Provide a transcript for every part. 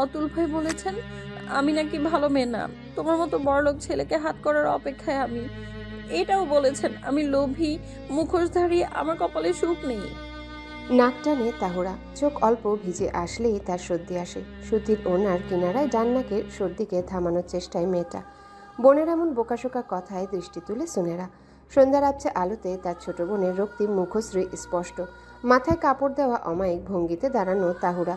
অতুল ভাই বলেছেন আমি নাকি ভালো মেয়ে না, তোমার মতো বড়লোক ছেলেকে হাত করার অপেক্ষায় আমি। এটাও বলেছেন আমি লোভী, মুখোশধারী, আমার কপালে সুখ নেই। নাক টানে তাহুরা, চোখ অল্প ভিজে আসলেই তার সর্দি আসে। সুতির ওনার কিনারায় ডান নাকের সর্দিকে থামানোর চেষ্টায় মেয়েটা। বোনের এমন বোকাশোকা কথায় দৃষ্টি তুলে সুনেরা। সন্ধ্যার আবছা আলোতে তার ছোট বোনের রক্তিম মুখশ্রী স্পষ্ট। মাথায় কাপড় দেওয়া অমায়িক ভঙ্গিতে দাঁড়ানো তাহুরা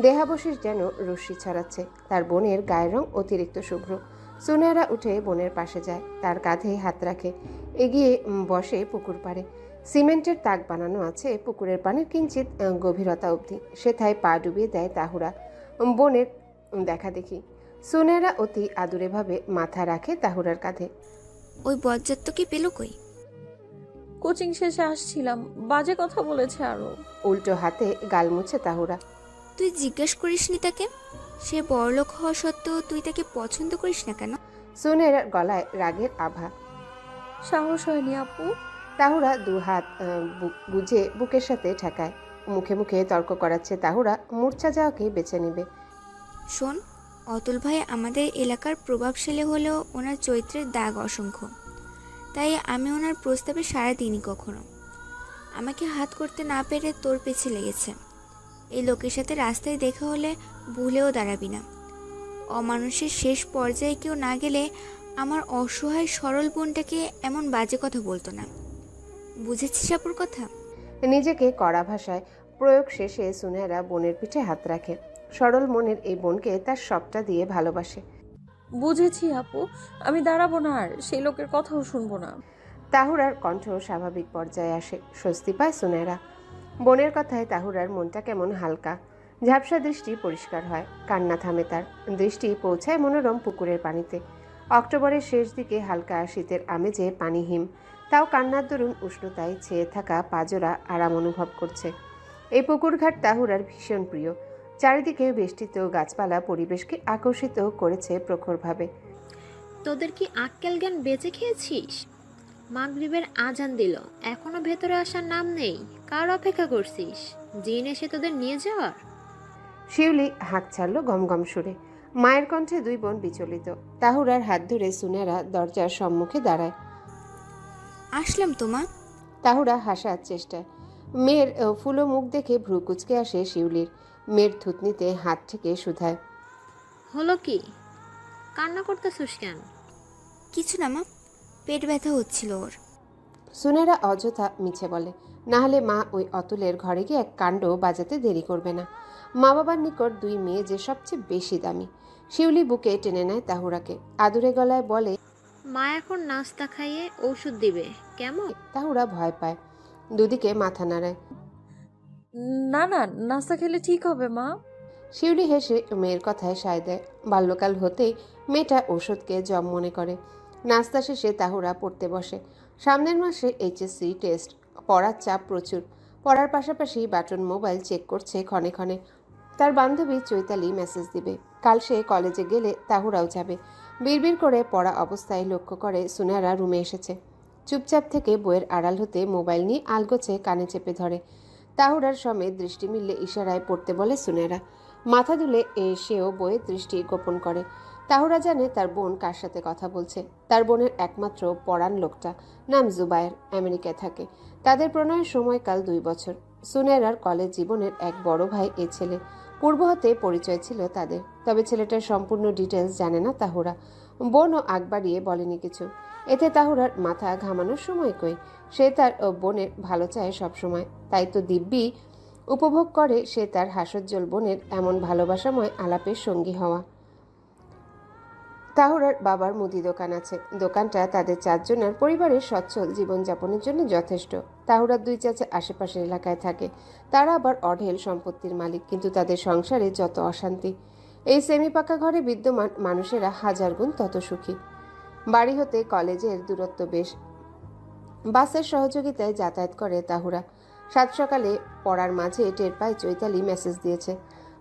দেহাবশেষ যেন রশ্মি ছড়াচ্ছে। তার বোনের গায়ের রং অতিরিক্ত শুভ্র। সুনেরা উঠে বোনের পাশে যায়, তার কাঁধে হাত রাখে, এগিয়ে বসে পুকুর পাড়ে। সিমেন্টের তাক বানানো আছে পুকুরের পানির কিঞ্চিত গভীরতা অবধি, সেথায় পা ডুবিয়ে দেয় তাহুরা। বোনের দেখা দেখি সুনেরা অতি আদুরেভাবে মাথা রাখে তাহুরার কাঁধে। ওই বজ্জাতকে পেল কই? কোচিং শেষে আসছিলাম, বাজে কথা বলেছে আরো। উল্টো হাতে গাল মুছে তাহুরা। তুই জিজ্ঞেস করিসনি তাকে? সে বড়লোক হওয়া সত্ত্বেও তুই তাকে পছন্দ করিস না কেন? সুনেরার গলায় রাগের আভা। সাহস হয়নি আপু। তাহুরা দু হাত বুঝে বুকের সাথে ঠেকায়। মুখে মুখে তর্ক করাচ্ছে তাহুরা মূর্ছা যাওয়াকে বেছে নেবে। শোন, অতুল ভাই আমাদের এলাকার প্রভাবশালী হলেও ওনার চরিত্রের দাগ অসংখ্য। তাই আমি ওনার প্রস্তাবে সাড়া দিইনি কখনো। আমাকে হাত করতে না পেরে তোর পেছে লেগেছে। এই লোকের সাথে রাস্তায় দেখা হলে ভুলেও দাঁড়াবি না। অমানুষের শেষ পর্যায়ে কেউ না গেলে আমার অসহায় সরল বোনটাকে এমন বাজে কথা বলতো না। বুঝেছিস আপুর কথা? নিজেকে কড়া ভাষায় প্রয়োগ শেষে সুনেরা বোনের পিঠে হাত রাখে। সরল মনের এই বোনকে তার সবটা দিয়ে ভালোবাসে। বুঝেছি আপু, আমি দাঁড়াবো না আর সেই লোকের কথাও শুনবো না। তাহুরার কণ্ঠ স্বাভাবিক পর্যায়ে আসে, স্বস্তি পায় সুনেরা। বোনের কথায় তাহুরার মনটা কেমন হালকা। ঝাপসা দৃষ্টি পরিষ্কার হয়, কান্না থামে তার। দৃষ্টি পৌঁছায় মনোরম পুকুরের পানিতে। অক্টোবরের শেষ দিকে হালকা শীতের আমেজে পানি হিম, তাও কান্নার দরুন উষ্ণতায় ছেয়ে থাকা পাজরা আরাম অনুভব করছে। এই পুকুরঘাট তাহুরার ভীষণ প্রিয়। চারিদিকে বেষ্টিত গাছপালা পরিবেশকে আকর্ষিত করেছে প্রখরভাবে। তোদের কি আক্কেল জ্ঞান বেঁচে খেয়েছিস? মাগরিবের আজান দিল, এখনো ভেতরে আসার নাম নেই। কার অপেক্ষা করছিস? জিন এসে তোদের নিয়ে যাওয়ার? শিউলি হাঁক ছাড়ল গমগম সুরে। মায়ের কণ্ঠে দুই বোন বিচলিত। তাহুরার হাত ধরে সুনেরা দরজার সম্মুখে দাঁড়ায়। আসলাম তো মা। তাহুরা হাসার চেষ্টায়। মেয়ের ফুলো মুখ দেখে ভ্রু কুচকে আসে শিউলির। মেয়ের থুতনিতে হাত থেকে শুধায়। হলো কি? কান্না করতেছিস কেন? কিছু না মা, পেট ব্যথা হচ্ছিল ওর। সুনেরা অযথা মিছে বলে, না হলে মা ওই অতুলের ঘরে গিয়ে এক কাণ্ড বাজাতে দেরি করবে না। মা বাবার নিকট দুই মেয়ে যে সবচেয়ে বেশি দামি। শিউলি বুকে টেনে নেয় তাহুরাকে, আদুরে গলায় বলে, মা এখন নাস্তা খাইয়ে ঔষধ দিবে, কেমন? তাহুরা ভয় পায়, দুদিকে মাথা নাড়ায়। না না, নাস্তা খেলে ঠিক হবে মা। শিউলি হেসে মেয়ের কথায় সায় দেয়। বাল্যকাল হতেই মেয়েটা ওষুধকে জম মনে করে। নাস্তা শেষে তাহুরা পড়তে বসে। সামনের মাসে এইচএসসি টেস্ট, পড়ার চাপ প্রচুর। পড়ার পাশাপাশি বাটন মোবাইল চেক করছে ক্ষণে ক্ষণে। তার বান্ধবী চৈতালি মেসেজ দিবে, কাল সে কলেজে গেলে তাহুরাও যাবে। বিড়বিড় করে পড়া অবস্থায় লক্ষ্য করে সুনেরা রুমে এসেছে। চুপচাপ থেকে বইয়ের আড়াল হতে মোবাইল নিয়ে আলগোছে কানে চেপে ধরে। তাহুরার সমেত দৃষ্টি মিললে ইশারায় পড়তে বলে সুনেরা। মাথা দুলে সেও বইয়ের দৃষ্টি গোপন করে। তাহুরা জানে তার বোন কার সাথে কথা বলছে। তার বোনের একমাত্র পড়ান লোকটা, নাম জুবায়ের, আমেরিকায় থাকে। তাদের প্রণয়ের সময়কাল 2 বছর। সুনেরার কলেজ জীবনের এক বড় ভাই এ ছেলে। পূর্ব হতে পরিচয় ছিল তাদের, তবে ছেলেটার সম্পূর্ণ ডিটেলস জানে না তাহুরা। বোনও আগ বাড়িয়ে বলেনি কিছু। এতে তাহুরার মাথা ঘামানোর সময় কই। সে তার বোনের ভালো চায় সবসময়, তাই তো দিব্যি উপভোগ করে সে তার হাস্যোজ্জ্বল বোনের এমন ভালোবাসাময় আলাপের সঙ্গী হওয়া। তাহুরার বাবার মুদি দোকান আছে। দোকানটা তাদের 4 জনের পরিবারের সচ্ছল জীবনযাপনের জন্য যথেষ্ট। তাহুরার 2 চাচা আশেপাশের এলাকায় থাকে। তারা আবার অঢেল সম্পত্তির মালিক, কিন্তু তাদের সংসারে যত অশান্তি। এই সেমি পাকা ঘরে বিদ্যমান মানুষেরা হাজার গুণ তত সুখী। বাড়ি হতে কলেজের দূরত্ব বেশ। বাসের সহযোগিতায় যাতায়াত করে তাহুরা। 7 সকালে পড়ার মাঝে টের পায় চৈতালি মেসেজ দিয়েছে।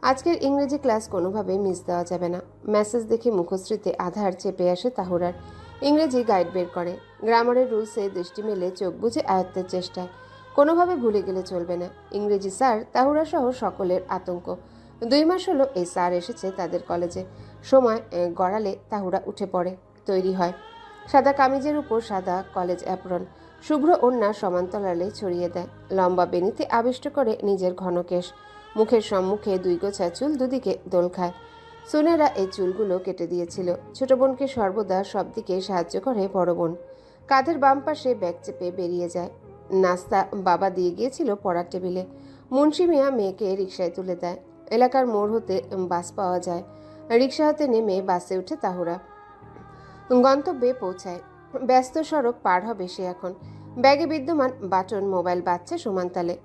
আজকের ইংরেজি ক্লাস কোনোভাবে মিস দেওয়া যাবে না। মেসেজ দেখে মুখশ্রীতে আধার চেপে আসে তাহুরার। ইংরেজি গাইড বের করে। গ্রামারের রুলসে দৃষ্টি মেলে চোখ বুজে আয়ত্তের চেষ্টায়। কোনোভাবে ভুলে গেলে চলবে না। ইংরেজি স্যার তাহুরা সহ সকলের আতঙ্ক। 2 মাস হলো এই স্যার এসেছে তাদের কলেজে। সময় গড়ালে তাহুরা উঠে পড়ে, তৈরি হয়। সাদা কামিজের উপর সাদা কলেজ অ্যাপ্রন, শুভ্র ওড়না সমান্তরালে ছড়িয়ে দেয়, লম্বা বেনিতে আবিষ্ট করে নিজের ঘন কেশ। মুখের সম্মুখে 2 গোছা চুল দুদিকে দোল খায়। সোনেরা এই চুলগুলো কেটে দিয়েছিল। ছোট বোনকে সর্বদা সব দিকে সাহায্য করে বড় বোন। কাঁধের বাম পাশে ব্যাগ চেপে বেরিয়ে যায়। নাস্তা বাবা দিয়ে গিয়েছিল পড়ার টেবিলে। মুন্সি মিয়া মেয়েকে রিকশায় তুলে দেয়। এলাকার মোড় হতে বাস পাওয়া যায়। রিকশা হতে নেমে বাসে উঠে তাহুরা গন্তব্যে পৌঁছায়। ব্যস্ত সড়ক পার হবে সে এখন। ব্যাগে বিদ্যমান বাটন মোবাইল বাজছে সমানতালে।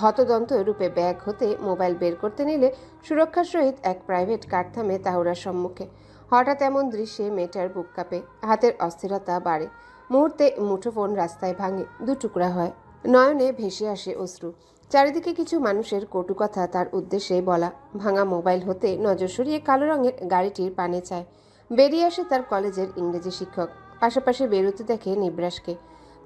হতদন্ত রূপে ব্যাগ হতে মোবাইল বের করতে নিলে সুরক্ষার সহিত এক প্রাইভেট কার থামে তাহুরার সম্মুখে। হঠাৎ এমন দৃশ্যে মেয়েটার বুক কাঁপে, হাতের অস্থিরতা বাড়ে। মুহূর্তে মুঠোফোন রাস্তায় ভাঙে, 2 টুকরা হয়। নয়নে ভেসে আসে অশ্রু। চারিদিকে কিছু মানুষের কটু কথা তার উদ্দেশ্যে বলা। ভাঙা মোবাইল হতে নজর সরিয়ে কালো রঙের গাড়িটির পানে চায়। বেরিয়ে আসে তার কলেজের ইংরেজি শিক্ষক। পাশাপাশি বেরোতে দেখে নিব্রাসকে।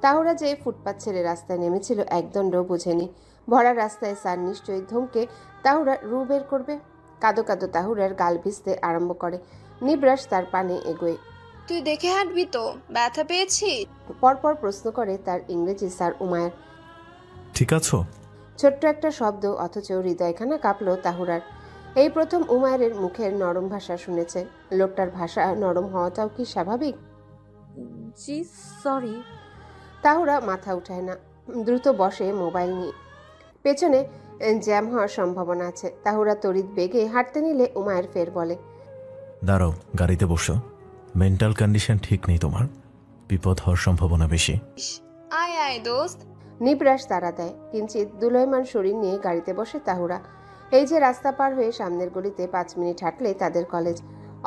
তাহুরা যে ফুটপাত ছেড়ে রাস্তায় নেমেছিল একদণ্ড বোঝেনি। ভরা রাস্তায় স্যার নিশ্চয়ই ধমকে তাহুরা রু বের করবে। কাদো কাদো তাহুরার গাল ভিজতে আরম্ভ করে। নিব্রাস তার পানে এগোয়। তুই দেখে হাঁটবি তো, ব্যথা পেয়েছি? পরপর প্রশ্ন করে তার ইংরেজি স্যার উমায়ের। ঠিক আছো? ছোট্ট একটা শব্দ, অথচ হৃদয়খানা কাঁপল তাহুরার। এই প্রথম উমায়ের মুখের নরম ভাষা শুনেছে। লোকটার ভাষা নরম হওয়াটাও কি স্বাভাবিক? জি সরি। তাহুরা মাথা উঠায় না, দ্রুত বসে মোবাইল নিয়ে। পেছনে জ্যাম হওয়ার সম্ভাবনা আছে। তাহুরা তড়িৎ বেগে হাঁটতে নিলে উমায়ের ফের বলে, দাঁড়াও, গাড়িতে বসো। মেন্টাল কন্ডিশন ঠিক নেই তোমার, বিপদ হওয়ার সম্ভাবনা বেশি। আয় আয় দোস্ত। নিবরাস তাড়া দেয়। কিঞ্চিত দুলয়মান শরীর নিয়ে গাড়িতে বসে তাহুরা। এই যে রাস্তা পার হয়ে সামনের গলিতে 5 মিনিট হাঁটলে তাদের কলেজ।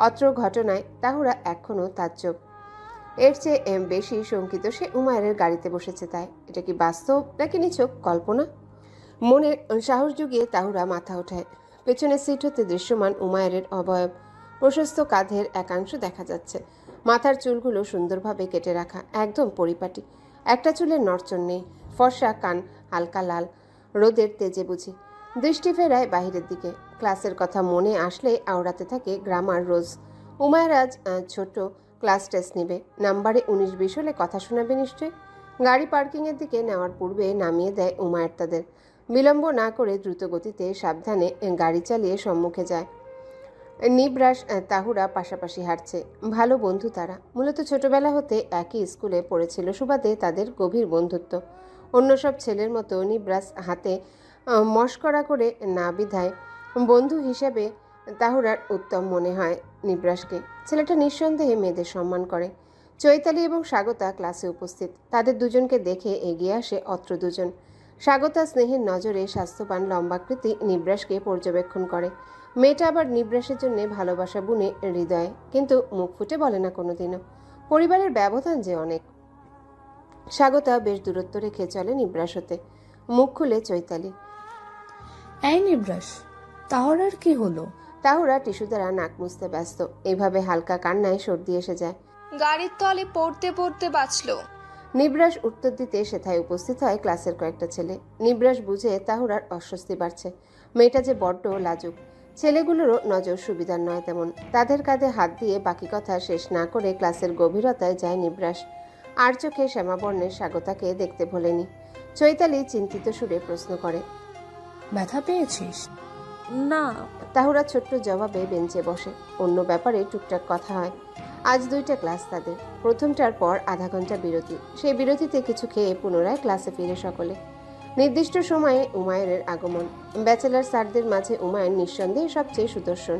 অত্র ঘটনায় তাহুরা এখনও তাজ্জব। এর চেয়ে বেশি শঙ্কিত সে উমায়ের গাড়িতে বসেছে তাই। এটা কি বাস্তব নাকি নিছক কল্পনা? মনে সাহস জুগিয়ে তাহুরা মাথা ওঠায়। পেছনের সিট হতে দৃশ্যমান উমায়ের অবয়ব। প্রশস্ত কাঁধের একাংশ দেখা যাচ্ছে। মাথার চুলগুলো সুন্দরভাবে কেটে রাখা, একদম পরিপাটি। একটা চুলের নড়চড় নেই। ফর্সা কান হালকা লাল, রোদের তেজে বুঝি। দৃষ্টি ফেরায় বাহিরের দিকে। ক্লাসের কথা মনে আসলে আওড়াতে থাকে গ্রামার রোজ। উমায়ের আজ ছোট ক্লাস টেস্ট নেবে। নাম্বারে 19-20 হলে কথা শোনাবে নিশ্চয়। গাড়ি পার্কিংয়ের দিকে নেওয়ার পূর্বে নামিয়ে দেয় উমায়ের তাদের। বিলম্ব না করে দ্রুত গতিতে সাবধানে গাড়ি চালিয়ে সম্মুখে যায়। নিবরাস তাহুরা পাশাপাশি হাঁটছে। ভালো বন্ধু তারা। মূলত ছোটবেলা হতে একই স্কুলে পড়েছিল সুবাদে তাদের গভীর বন্ধুত্ব। অন্য সব ছেলের মতো নিবরাস হাতে মশকরা করে না বিধায় বন্ধু হিসেবে তাহুরার উত্তম মনে হয় নিবরাসকে। ছেলেটা নিঃসন্দেহে মেয়েদের সম্মান করে। চৈতালি এবং স্বাগতা ক্লাসে উপস্থিত। তাদের দুজনকে দেখে এগিয়ে আসে অত্র দুজন। স্বাগতা স্নেহের নজরে স্বাস্থ্যবান লম্বাকৃতি নিবরাসকে পর্যবেক্ষণ করে। মেয়েটা আবার নিবরাসের জন্য ভালোবাসা বুনে হৃদয়ে, কিন্তু মুখ ফুটে বলে না কোনোদিনও। পরিবারের ব্যবধান যে অনেক। স্বাগতা বেশ দূরত্ব রেখে চলে নিবরাস হতে। মুখ খুলে চৈতালি। এই নিবরাস, তাহলে কি হলো? তাহুরা টিস্যু দ্বারা নাক মুছতে ব্যস্ত। এইভাবে হালকা কান্নায় সর্দি এসে যায়। গাড়ির তলে পড়তে পড়তে বাঁচলো। নিবরাস উত্তর দিতে সেথায় উপস্থিত হয় ক্লাসের কয়েকটা ছেলে। নিবরাস বুঝে তাহুরার অস্বস্তি বাড়ছে। মেয়েটা যে বড্ড লাজুক। ছেলেগুলোরও নজর সুবিধার নয় তেমন। তাদের কাঁধে হাত দিয়ে বাকি কথা শেষ না করে ক্লাসের গভীরতায় যায় নিবরাস। আর চোখে শ্যামাবর্ণের স্বাগতাকে দেখতে ভোলেনি। চৈতালি চিন্তিত সুরে প্রশ্ন করে, ব্যথা পেয়েছিস? না। তাহুরা ছোট্ট জবাবে বেঞ্চে বসে। অন্য ব্যাপারে টুকটাক কথা হয়। আজ 2টা ক্লাস তাদের। প্রথমটার পর আধা ঘন্টা বিরতি। সেই বিরতিতে কিছু খেয়ে পুনরায় ক্লাসে ফিরে সকলে। নির্দিষ্ট সময়ে উমায়ের আগমন। ব্যাচেলার স্যারদের মাঝে উমায়ের নিঃসন্দেহে সবচেয়ে সুদর্শন।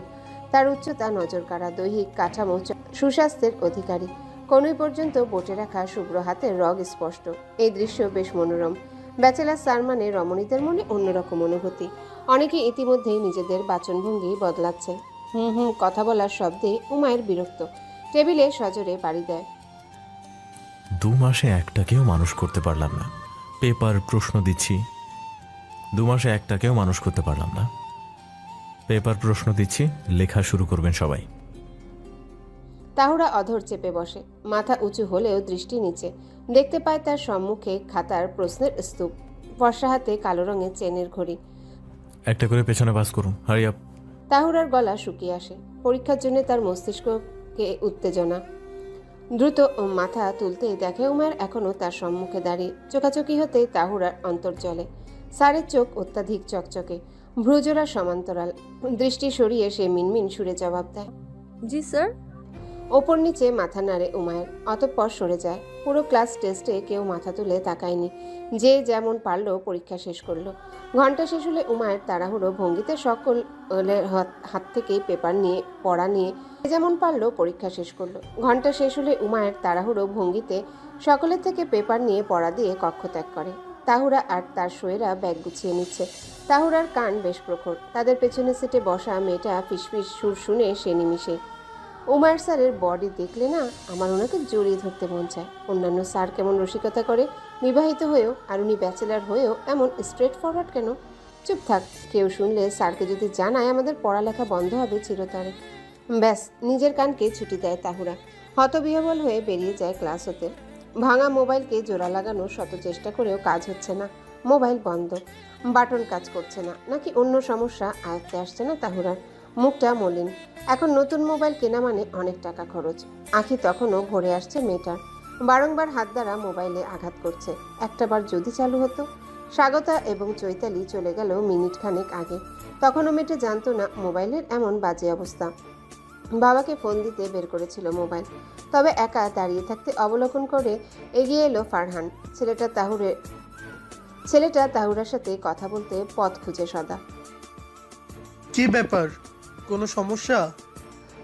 তার উচ্চতা নজর কাড়া, দৈহিক কাঠামো সুস্বাস্থ্যের অধিকারী। কোনই পর্যন্ত বটে রাখা শুভ্র হাতের রগ স্পষ্ট। এই দৃশ্য বেশ মনোরম। ব্যাচেলার স্যার মানে রমণীদের মনে অন্যরকম অনুভূতি। অনেকে ইতিমধ্যেই নিজেদের বাচনভঙ্গি বদলাচ্ছে। কথা বলার শব্দে উমায়ের বিরক্ত। টেবিলে সজোরে বাড়ি দেয়। 2 মাসে একটাকেও মানুষ করতে পারলাম না। পেপার প্রশ্ন দিচ্ছি, 2 মাসে একটাকেও মানুষ করতে পারলাম না। পেপার প্রশ্ন দিচ্ছি, লেখা শুরু করবেন সবাই। তাহুরা অধর চেপে বসে। মাথা উঁচু হলেও দৃষ্টি নিচে। দেখতে পায় তার সম্মুখে খাতার প্রশ্নের স্তূপ। ফর্সা হাতে কালো রঙের চেনের ঘড়ি। একটা করে পেছনে পাস করুন, হারি আপ। তাহুরার গলা শুকিয়ে আসে। পরীক্ষার জন্য তার মস্তিষ্ককে উত্তেজনা। দ্রুত মাথা তুলতেই দেখে উমায়ের এখনও তার সম্মুখে দাঁড়িয়ে। চোখাচোখি হতেই তাহুরার অন্তর জ্বলে। স্যারের চোখ অত্যাধিক চকচকে, ভ্রুজোড়া সমান্তরাল। দৃষ্টি সরিয়ে সে মিনমিন সুরে জবাব দেয়, জি স্যার। ওপর নিচে মাথা নাড়ে উমায়ের, অতঃপর সরে যায়। পুরো ক্লাস টেস্টে কেউ মাথা তুলে তাকায়নি। যে যেমন পারল পরীক্ষা শেষ করলো। ঘন্টা শেষ হলে উমায়ের তাড়াহুড়ো ভঙ্গিতে সকলের হাত থেকেই পেপার নিয়ে পড়া নিয়ে যে যেমন পারল পরীক্ষা শেষ করলো। ঘন্টা শেষ হলে উমায়ের তাড়াহুড়ো ভঙ্গিতে সকলের থেকে পেপার নিয়ে পড়া দিয়ে কক্ষ ত্যাগ করে। তাহুরা আর তার শোয়েরা ব্যাগ গুছিয়ে নিচ্ছে। তাহুরার কান বেশ প্রখর। তাদের পেছনের সিটে বসা মেয়েটা ফিসফিস সুর শুনে সে নিমিষে, উমায়ের স্যারের বডি দেখলে না আমার ওনাকে জড়িয়ে ধরতে মন চায়। অন্যান্য স্যার কেমন রসিকতা করে, বিবাহিত হয়েও, আর উনি ব্যাচেলার হয়েও এমন স্ট্রেট ফরওয়ার্ড কেন? চুপ থাক, কেউ শুনলে স্যারকে যদি জানায় আমাদের পড়ালেখা বন্ধ হবে চিরতরে। ব্যাস, নিজের কানকে ছুটি দেয় তাহুরা। হতবিহ্বল হয়ে বেরিয়ে যায় ক্লাস হতে। ভাঙা মোবাইলকে জোড়া লাগানোর শত চেষ্টা করেও কাজ হচ্ছে না। মোবাইল বন্ধ, বাটন কাজ করছে না, নাকি অন্য সমস্যা আয়ত্তে আসছে না তাহুরার। মুখটা মলিন। এখন নতুন মোবাইল কেনা মানে অনেক টাকা খরচ। আঁখি তখনও ভরে আসছে মেয়েটার। বারংবার হাত দ্বারা মোবাইলে আঘাত করছে। একটাবার যদি চালু হতো। স্বাগতা এবং চৈতালি চলে গেল মিনিট খানেক আগে। তখনও মেয়েটা জানতো না মোবাইলের এমন বাজে অবস্থা। বাবাকে ফোন দিতে বের করেছিল মোবাইল। তবে একা দাঁড়িয়ে থাকতে অবলোকন করে এগিয়ে এলো ফারহান। ছেলেটা তাহুরার সাথে কথা বলতে পথ খুঁজে সদা। কি ব্যাপার, কোনো সমস্যা?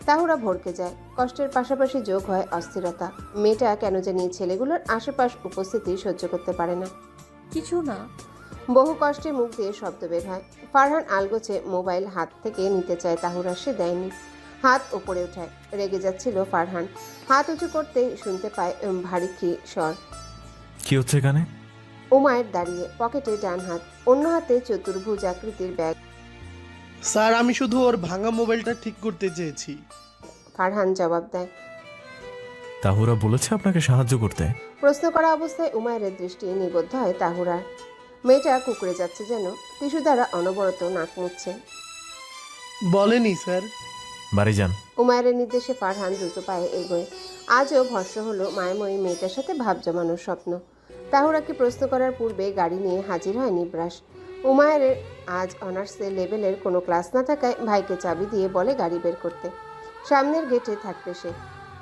তাহুরা ভরকে যায়। কষ্টের পাশাপাশি যোগ হয় অস্থিরতা। মেয়েটা কেন জানি ছেলেগুলোর আশেপাশ উপস্থিতি সহ্য করতে পারে না। কিছু না। বহু কষ্টে মুখ দিয়ে শব্দ বের হয়। ফারহান আলগোছে মোবাইল হাত থেকে নিতে চায় তাহুরা, সে দেয়নি। হাত ওপরে ওঠায়। রেগে যাচ্ছিল ফারহান। হাত উঁচু করতেই শুনতে পায় ভারী স্বর। কি হচ্ছে এখানে? উমায়ের দাঁড়িয়ে, পকেটে ডান হাত, অন্য হাতে চতুর্ভুজ আকৃতির ব্যাগ। স্যার, আমি শুধু ওর ভাঙা মোবাইলটা ঠিক করতে চেয়েছি। ফারহান জবাব দেয়। তাহুরা বলেছে আপনাকে সাহায্য করতে? প্রশ্ন করা অবস্থায় উমায়ের দৃষ্টি নিবদ্ধ হয় তাহুরার। মেয়েটা কুকুরে যাচ্ছে যেন, টিস্যু দ্বারা অনবরত নাক মুছছে। বলেনি স্যার। বাড়ি যান। উমায়ের নির্দেশে ফারহান দ্রুত পায়ে এগোয়। আজও ভস্ম হলো মায়াময়ী মেয়েটার সাথে ভাব জমানোর স্বপ্ন। তাহুরাকে প্রশ্ন করার পূর্বে গাড়ি নিয়ে হাজির হয় নিবরাস। উমায়ের আজ অনার্সের লেভেলের কোনো ক্লাস না থাকায় ভাইকে চাবি দিয়ে বলে গাড়ি বের করতে। সামনের গেটে থাকবে সে।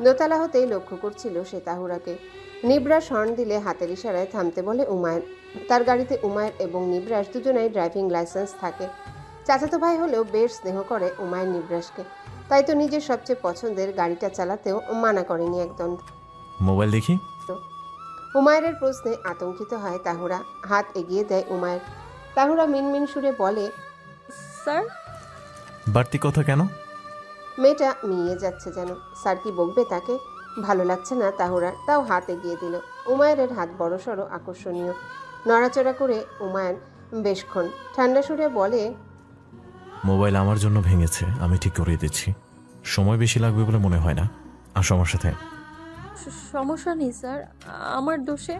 দোতলা হতেই লক্ষ্য করছিল সে তাহুরাকে। নিবরাস হর্ন দিলে হাতের ইশারায় থামতে বলে উমায়ের। তার গাড়িতে উমায়ের এবং নিবরাস দুজনেই ড্রাইভিং লাইসেন্স থাকে। চাচাতো ভাই হলেও বেশ স্নেহ করে উমায়ের নিবরাসকে। তাই তো নিজের সবচেয়ে পছন্দের গাড়িটা চালাতেও মানা করেনি একদম। মোবাইল দেখি। উমায়ের প্রশ্নে আতঙ্কিত হয় তাহুরা। হাত এগিয়ে দেয় উমায়ের। তাহুরা মিনমিন সুরে বলে, স্যার। বাড়তি কথা কেন? মেয়েটা মিলিয়ে যাচ্ছে যেন। স্যার কি বকবে তাকে? ভালো লাগছে না তাহুরার, তাও হাত এগিয়ে দিল। উমায়ের হাত বড়সড় আকর্ষণীয়। নড়াচড়া করে উমায়ের বেশক্ষণ ঠান্ডা সুরে বলে, মোবাইল আমার জন্য ভেঙেছে, আমি ঠিক করিয়ে দিচ্ছি। সময় বেশি লাগবে বলে মনে হয় না। আসো আমার সাথে। সমস্যা নেই স্যার, আমার দোষে।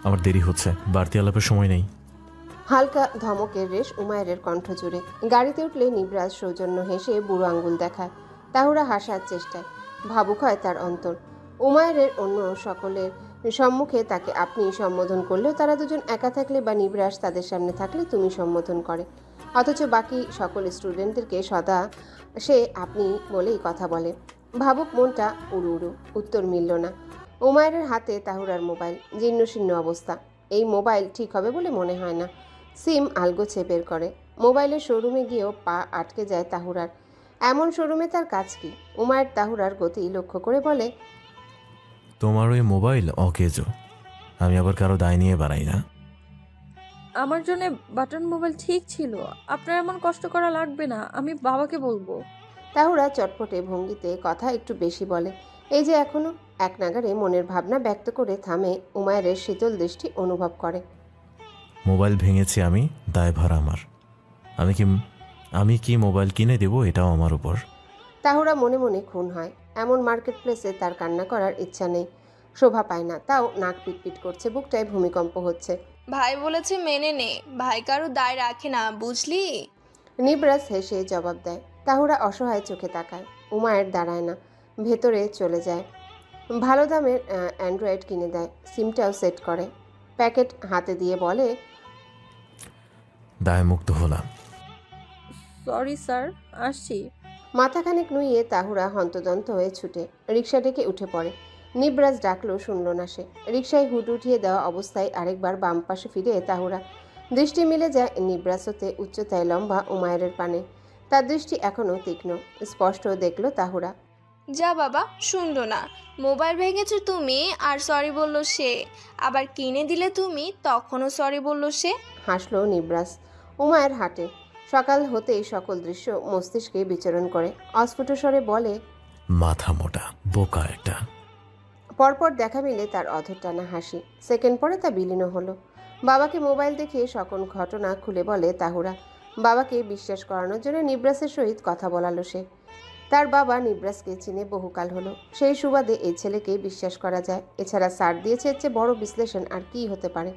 আমার দেরি হচ্ছে, বাড়তি আলাপের সময় নেই। হালকা ধমকের রেশ উমায়ের কণ্ঠ জুড়ে। গাড়িতে উঠলে নিবরাজ সৌজন্য হেসে বুড়ো আঙ্গুল দেখায়। তাহুরা হাসার চেষ্টায়। ভাবুক হয় তার অন্তর। উমায়ের অন্য সকলের সম্মুখে তাকে আপনি সম্বোধন করলেও তারা দুজন একা থাকলে বা নিবরাজ তাদের সামনে থাকলে তুমি সম্বোধন করে। অথচ বাকি সকল স্টুডেন্টদেরকে সদা সে আপনি বলেই কথা বলে। ভাবুক মনটা উড়ু উড়ু। উত্তর মিলল না। উমায়ের হাতে তাহুরার মোবাইল, জীর্ণশীর্ণ অবস্থা। এই মোবাইল ঠিক হবে বলে মনে হয় না। সিম আলগোছে বের করে। মোবাইলের শোরুমে গিয়েও পা আটকে যায় তাহুরার। এমন শোরুমে তার কাজ কি? উমায়ের তাহুরার গতি লক্ষ্য করে বলে, তোমার ওই মোবাইল অকেজো। আমি আবার কারো দায় নিয়ে বাড়াই না। আমার জন্য বাটন মোবাইল ঠিক ছিল, আপনার এমন কষ্ট করা লাগবে না, আমি বাবাকে বলবো। তাহুরা চটপটে ভঙ্গিতে কথা একটু বেশি বলে। এই যে এখনো এক নাগারে মনের ভাবনা ব্যক্ত করে থামে। উমায়ের শীতল দৃষ্টি অনুভব করে। মোবাইল ভেঙেছি আমি, দায়ভার আমার। আমি কি মোবাইল কিনে দেবো এটাও আমার উপর। তাহুরা মনে মনে খুন হয়। এমন মার্কেট প্লেসে তার কান্না করার ইচ্ছা নেই, শোভা পায় না। তাও নাক পিটপিট করছে, বুকটায় ভূমিকম্প হচ্ছে। ভাই বলেছে মেনে নে, ভাই কারো দায় রাখে না, বুঝলি? নিবরাস হেসে জবাব দেয়। তাহুরা অসহায় চোখে তাকায়। উমায়ের দাঁড়ায় না, ভেতরে চলে যায়। ভালো দামের অ্যান্ড্রয়েড কিনে দেয়, সিমটাও সেট করে। প্যাকেট হাতে দিয়ে বলে, দায়মুক্ত হলাম। সরি স্যার, আসছি। মাথাখানেক নুইয়ে তাহুরা হন্তদন্ত হয়ে ছুটে রিকশা ডেকে উঠে পড়ে। নিবরাজ ডাকলো, শুনল না সে। রিকশায় হুড উঠিয়ে দেওয়া অবস্থায় আরেকবার বাম পাশে ফিরে তাহুরা দৃষ্টি মিলে যায় নিবরাস হতে উচ্চতায় লম্বা উমায়ের পানে। তার দৃষ্টি এখনও তীক্ষ্ণ, স্পষ্ট দেখল তাহুরা। যা বাবা, শুনলো না। মোবাইল ভেঙেছো তুমি আর সরি বললো সে, আবার কিনে দিলে তুমি তখনও সরি বললো সে। হাসল নিবরাস। উমায়ের হাঁটে। সকাল হতেই সকল দৃশ্য মস্তিষ্কে বিচরণ করে। অস্ফুট স্বরে বলে, মাথা মোটা বোকা একটা। পরপর দেখা মিলে তার অধর টানা হাসি। সেকেন্ড পরে তা বিলীন হলো। বাবাকে মোবাইল দেখিয়ে সকল ঘটনা খুলে বলে তাহুরা। বাবাকে বিশ্বাস করানোর জন্য নিবরাসের সহিত কথা বলালো সে। তার বাবা নিবরাসকে চিনে বহুকাল হলো, সেই সুবাদে এই ছেলেকে বিশ্বাস করা যায়। এছাড়া স্যার দিয়েছে এর চেয়ে বড় বিশ্লেষণ আর কি হতে পারে।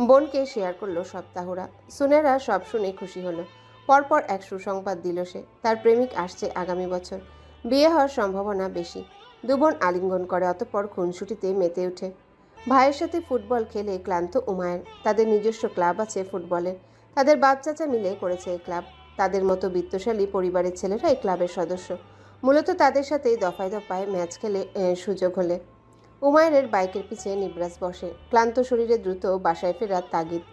বোনকে শেয়ার করলো সব তাহুরা। সুনেরা সব শুনে খুশি হলো। পরপর এক সুসংবাদ দিল সে, তার প্রেমিক আসছে আগামী বছর। বিয়ে হওয়ার সম্ভাবনা বেশি। দুবোন আলিঙ্গন করে, অতঃপর খুনসুটিতে মেতে ওঠে। ভাইয়ের সাথে ফুটবল খেলে ক্লান্ত উমায়ের। তাদের নিজস্ব ক্লাব আছে ফুটবলের। তাদের বাপ চাচা মিলে করেছে এই ক্লাব। তাদের মতো বিত্তশালী পরিবারের ছেলেরা এই ক্লাবের সদস্য। মূলত তাদের সাথে দফায় দফায় ম্যাচ খেলে সুযোগ হলে। উমায়ের বাইকের পিছে নিবরাস বসে, ক্লান্ত শরীরে দ্রুত বাসায় ফেরার তাগিদ।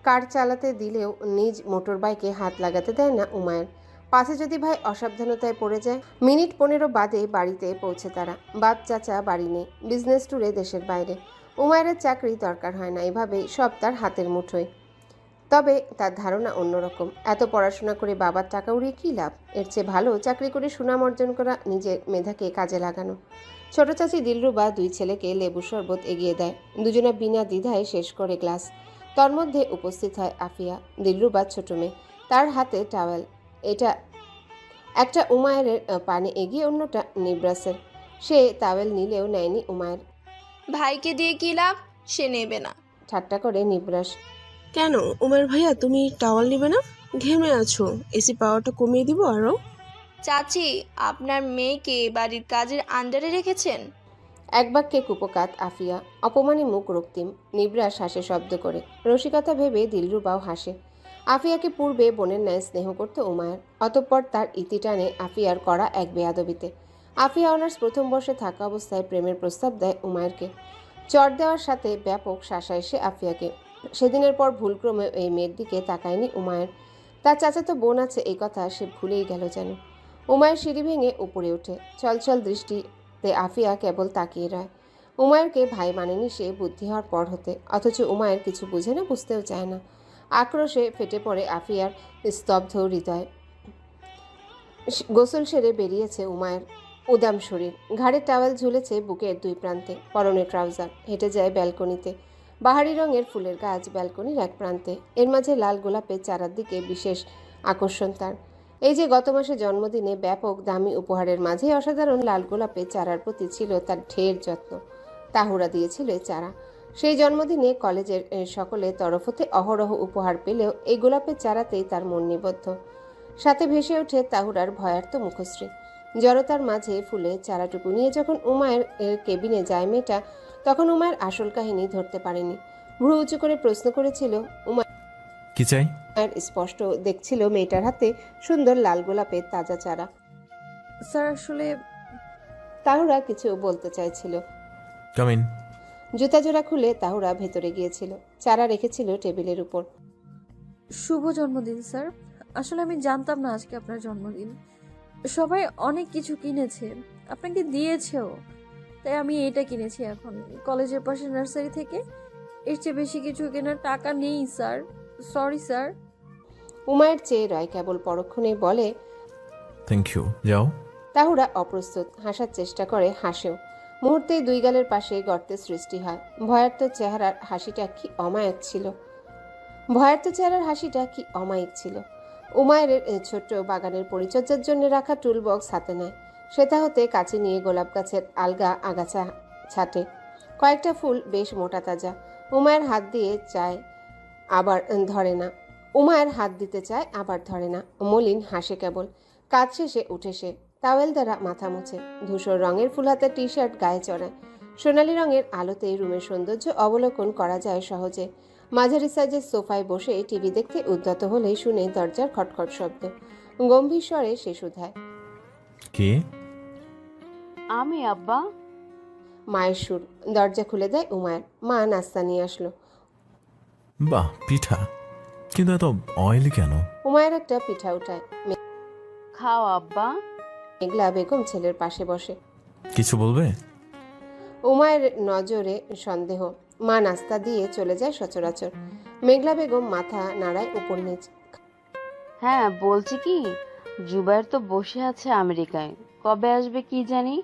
কার চালাতে দিলেও নিজ মোটর বাইকে হাত লাগাতে দেয় না উমায়ের। পাশে যদি ভাই অসাবধানতায় পড়ে যায়। মিনিট 15 বাদে বাড়িতে পৌঁছে তারা। বাপ চাচা বাড়ি নেই, বিজনেস ট্যুরে দেশের বাইরে। উমায়ের চাকরি দরকার হয় না, এভাবেই সব তার হাতের মুঠোয়। তবে তার ধারণা অন্যরকম। এত পড়াশোনা করে বাবার টাকা উড়িয়ে কী লাভ? এর চেয়ে ভালো চাকরি করে সুনাম অর্জন করা, নিজের মেধাকে কাজে লাগানো। ছোট চাচি দিলরুবা দুই ছেলেকে লেবু শরবত এগিয়ে দেয়। দুজনা বিনা দ্বিধায় শেষ করে গ্লাস। তন্মধ্যে উপস্থিত হয় আফিয়া, দিলরুবার ছোট মেয়ে। তার হাতে টাওয়েল। এটা একটা উমায়ের পানে এগিয়ে, অন্যটা নিবরাসের। সে টাওয়েল নিলেও নেয়নি উমায়ের। ভাইকে দিয়ে কি লাভ, সে নেবে না। ঠাট্টা করে নিবরাস। কেন উমের ভাইয়া, তুমি টাওয়াল নিবে না? ঘেমে আছো, এসি পাওয়ারটা কমিয়ে দিব আরো। চাচি, আপনার মেয়েকে বাড়ির কাজের আন্ডারে রেখেছেন? এক বাক্যে কুপকাত আফিয়া। অপমানে মুখ রক্তিম। নিবরাস হাসে শব্দ করে। রসিকতা ভেবে দিলরুবাও হাসে। আফিয়াকে পূর্বে বোনের ন্যায় স্নেহ করত উমায়ের। অতঃপর তার ইতি টানে আফিয়ার করা এক বেয়াদবিতে। আফিয়া অনার্স প্রথম বর্ষে থাকা অবস্থায় প্রেমের প্রস্তাব দেয় উমায়েরকে। চর দেওয়ার সাথে ব্যাপক শাসা এসে আফিয়াকে। সেদিনের পর ভুলক্রমে এই মেয়ের দিকে তাকায়নি উমায়ের। তার চাচাতো বোন আছে এই কথা সে ভুলেই গেল যেন। উমায়ের সিঁড়ি ভেঙে উপরে ওঠে। চলচল দৃষ্টিতে আফিয়া কেবল তাকিয়ে রয়। উমায়েরকে ভাই মানেনি সে বুদ্ধি হওয়ার পর হতে, অথচ উমায়ের কিছু বুঝে না, বুঝতেও চায় না। আক্রোশে ফেটে পড়ে আফিয়ার স্তব্ধ হৃদয়। গোসল সেরে বেরিয়েছে উমায়ের। উদাম শরীর, ঘাড়ে টাওয়েল ঝুলেছে বুকের দুই প্রান্তে, পরনে ট্রাউজার। হেঁটে যায় ব্যালকনিতে। বাহারি রঙের ফুলের গাছ ব্যালকনির এক প্রান্তে। এর মাঝে লাল গোলাপের চারার দিকে বিশেষ আকর্ষণ তার। এই যে গত মাসে জন্মদিনে ব্যাপক দামি উপহারের মাঝে অসাধারণ লাল গোলাপের চারার প্রতি ছিল তার ঢের যত্ন। তাহুরা দিয়েছিল এই চারা। সেই জন্মদিনে কলেজের সকলের তরফ হতে অহরহ উপহার পেলেও এই গোলাপের চারাতেই তার মন নিবদ্ধ। সাথে ভেসে ওঠে তাহুরার ভয়ার্ত মুখশ্রী। জড়তার মাঝে ফুলে চারাটুকু নিয়ে যখন উমায়ের কেবিনে যায় মেয়েটা, তখন উমায়ের আসল কাহিনী ধরতে পারেনি। ভ্রু উঁচু করে প্রশ্ন করেছিল কি চাই? উমায়ের স্পষ্ট দেখছিল মেয়েটার হাতে সুন্দর লাল গোলাপের তাজা চারা। স্যার আসলে তাহুরা কিছু বলতে চাইছিল। Come in. জুতা জোড়া খুলে তাহুরা ভেতরে গিয়েছিল। চারা রেখেছিল টেবিলের উপর। শুভ জন্মদিন স্যার। আসলে আমি জানতাম না আজকে আপনার জন্মদিন। সবাই অনেক কিছু কিনেছে, আপনাকে দিয়েছেও, তাই আমি এটা কিনেছি। এখন কলেজের পাশে নার্সারি থেকে। এর চেয়ে বেশি কিছু কেনার টাকা নেই স্যার, সরি স্যার। উমায়ের চেয়ে রয় কেবল পরক্ষণেই বলে, থ্যাংক ইউ, যাও। তাহুরা অপ্রস্তুত, হাসার চেষ্টা করে, হাসেও। মুহূর্তেই দুই গালের পাশে গর্তের সৃষ্টি হয়। ভয়ার্ত চেহারার হাসিটা কি অমায়িক ছিল। উমায়ের ছোট্ট বাগানের পরিচর্যার জন্য রাখা টুল বক্স হাতে নেয়। সেটা হতে কাছে নিয়ে গোলাপ গাছের আলগা আগাছা ছাটে। কয়েকটা ফুল বেশ মোটা তাজা। উমায়ের হাত দিয়ে চায়, আবার ধরে না। উমায়ের হাত দিতে চায়, আবার ধরে না। মলিন হাসে কেবল। কাজ শেষে উঠে সে টাওয়েল দ্বারা মাথা মুছে, ধূসর রঙের ফুলহাতা টি শার্ট গায়ে চড়ায়। সোনালি রঙের আলোতে রুমের সৌন্দর্য অবলোকন করা যায় সহজে। মাঝারি সাইজের সোফায় বসে টিভি দেখতে উদ্যত হলেই শুনে দরজার খটখট শব্দ। গম্ভীর স্বরে সে শুধায়, কে? আমি আব্বা। মায়ের সুর। দরজা খুলে দেয় উমায়ের। মা নাস্তা নিয়ে আসলো। বাহ, পিঠা, কিন্তু এত অয়েলি কেন? উমায়ের একটা পিঠা উঠায়। খাও আব্বা। মেঘলা বেগম ছেলের পাশে বসে। কিছু বলবে? উমায়ের নজরে সন্দেহ। মা নাস্তা দিয়ে চলে যায় সচরাচর। মেঘলা বেগম মাথা নাড়ায় উপর নিচ। হ্যাঁ, বলছি কি, জুবাইর তো বসে আছে আমেরিকায়, কবে আসবে কি জানি।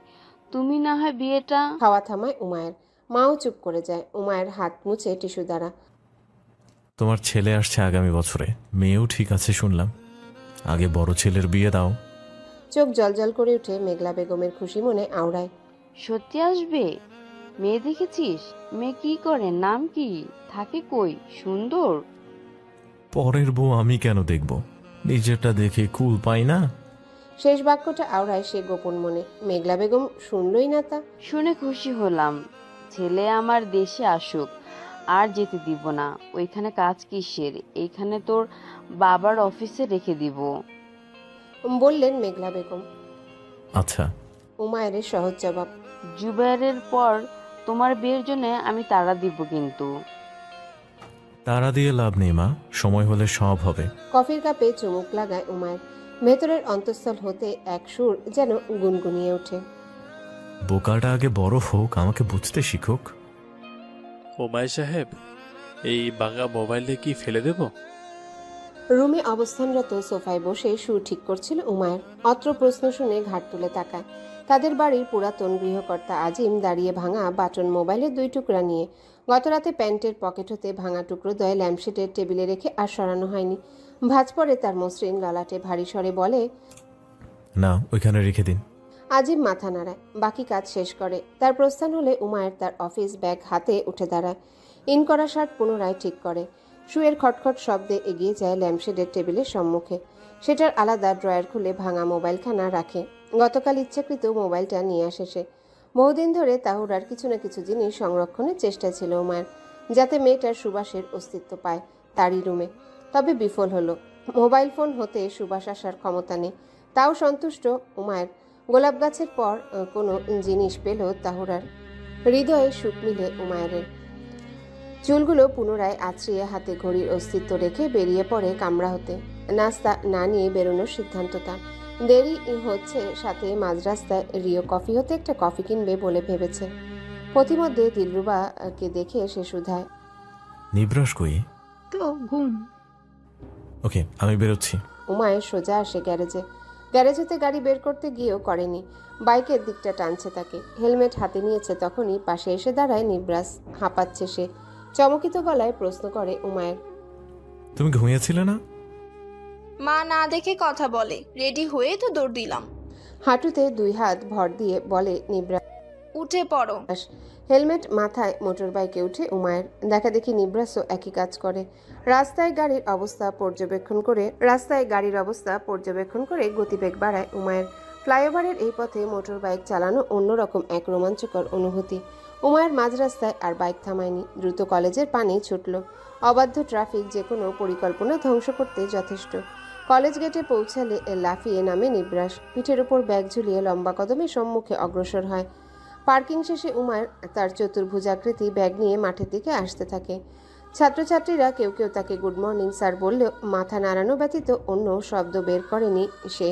তুমি না হয় বিয়েটা। খাওয়া থামায় উমায়ের। মাও চুপ করে যায়। উমায়ের হাত মুছে টিস্যু দ্বারা। তোমার ছেলে আসছে আগামী বছরে, মেয়েও ঠিক আছে শুনলাম। আগে বড় ছেলের বিয়ে দাও। চোখ জলজল করে উঠে মেঘলা বেগমের খুশি মনে আওড়ায়। সত্যি আসবে? মেয়ে দেখেছিস? মেয়ে কি করে, নাম কি, থাকে কই, সুন্দর? পরের বউ আমি কেন দেখব? নিজেরটা দেখে কুল পাই না? শেষ বাক্যটা আওড়ায় সে গোপন মনে। মেঘলা বেগম শুনলই না তা। শুনে খুশি হলাম। ছেলে আমার দেশে আসুক, আর যেতে দিব না। ওইখানে কাজ কিসের, এইখানে তোর বাবার অফিসে রেখে দিব। বললেন মেঘলা বেগম। আচ্ছা। উমায়ের সহজ জবাব। জুবাইরের পর তোমার বিয়ের জন্য আমি তাড়া দিব কিন্তু। তারা দিয়ে লাভ নেই মা, সময় হলে সব হবে। কফির কাপে চুমুক লাগায় উমায়ের। ভেতরের অন্তঃস্থল হতে এক সুর যেন গুনগুনিয়ে ওঠে। বোকাটা আগে বড় হোক, আমাকে বুঝতে শিখুক। ওমায় সাহেব, এই বাঙা মোবাইলে কি ফেলে দেব? রুমে অবস্থানরত সোফায় বসে সুর ঠিক করছিল উমায়ের। অত্র প্রশ্ন শুনে ঘাট তুলে তাকায়। তাদের বাড়ির পুরাতন গৃহকর্তা আজিম দাঁড়িয়ে ভাঙা বাটন মোবাইলের 2 টুকরা নিয়ে। গতরাতে প্যান্টের পকেট হতে ভাঙা টুকরো দয় ল্যাম্পশেডের টেবিলে রেখে আর সরানো হয়নি। ভাঁজ পড়ে তার মসৃণ ললাটে, ভারী স্বরে বলে, না, ওইখানে রেখে দিন। আজিম মাথা নাড়ায়, বাকি কাজ শেষ করে। তার প্রস্থান হলে উমায়ের তার অফিস ব্যাগ হাতে উঠে দাঁড়ায়। ইন করা শার্ট পুনরায় ঠিক করে। শুয়ের খটখট শব্দে এগিয়ে যায় ল্যাম্পশেডের টেবিলের সম্মুখে। সেটার আলাদা ড্রয়ার খুলে ভাঙা মোবাইলখানা রাখে। গতকাল ইচ্ছাকৃত মোবাইলটা নিয়ে আসে সে। বহুদিন ধরে তাহুরার কিছু না কিছু জিনিস সংরক্ষণের চেষ্টা ছিল উমায়ের, যাতে মেয়েটার সুবাসের অস্তিত্ব পায় তারই রুমে। তবে বিফল হলো। মোবাইল ফোন হতে সুবাস আসার ক্ষমতা নেই। তাও সন্তুষ্ট উমায়ের। গোলাপ গাছের পর কোনো জিনিস পেল তাহুরার। হৃদয়ে সুখ মিলে উমায়ের। চুলগুলো পুনরায় আছড়িয়ে হাতে ঘড়ির অস্তিত্ব রেখে বেরিয়ে পড়ে কামরা হতে। নাস্তা না নিয়ে বেরোনোর সিদ্ধান্ত তার। দেরি হচ্ছে, সাথে মাঝ রাস্তায় রিও কফি হতে একটা কফি কিনবে বলে ভেবেছে। পথিমধ্যে দিলরুবাকে দেখে সে শুধায়, নিব্রাস কই? তো ঘুম। ওকে, আমি বেরোচ্ছি। উমায়ের সোজা আসে গ্যারেজে। গ্যারেজ হতে গাড়ি বের করতে গিয়েও করেনি। বাইকের দিকটা টানছে তাকে। হেলমেট হাতে নিয়েছে তখনই পাশে এসে দাঁড়ায় নিব্রাস। হাঁপাচ্ছে সে। চমকিত গলায় প্রশ্ন করে উমায়ের, তুমি ঘুমিয়েছিলে না? মা না দেখে কথা বলে, রেডি হয়ে তো দৌড় দিলাম। হাঁটুতে 2 হাত ভর দিয়ে বলে নিব্রাস। উঠে পড়ো। হেলমেট মাথায় মোটর বাইকে উঠে উমায়ের। দেখা দেখি নিব্রাসও একই কাজ করে। রাস্তায় গাড়ির অবস্থা পর্যবেক্ষণ করে গতিবেগ বাড়ায় উমায়ের। ফ্লাইওভারের এই পথে মোটর বাইক চালানো অন্যরকম এক রোমাঞ্চকর অনুভূতি। উমায়ের মাঝ রাস্তায় আর বাইক থামায়নি। দ্রুত কলেজের পানে ছুটল। অবাধ্য ট্রাফিক যে কোনো পরিকল্পনা ধ্বংস করতে যথেষ্ট। কলেজ গেটে পৌঁছালে লাফিয়ে নামে নিব্রাস। পিঠের উপর ব্যাগ ঝুলিয়ে লম্বা কদমে সম্মুখে অগ্রসর হয়। পার্কিং শেষে উমায়ের তার চতুর্ভুজাকৃতি ব্যাগ নিয়ে মাঠের দিকে আসতে থাকে। ছাত্রছাত্রীরা কেউ কেউ তাকে গুড মর্নিং স্যার বললেও মাথা নাড়ানো ব্যতীত অন্য শব্দ বের করেনি সে।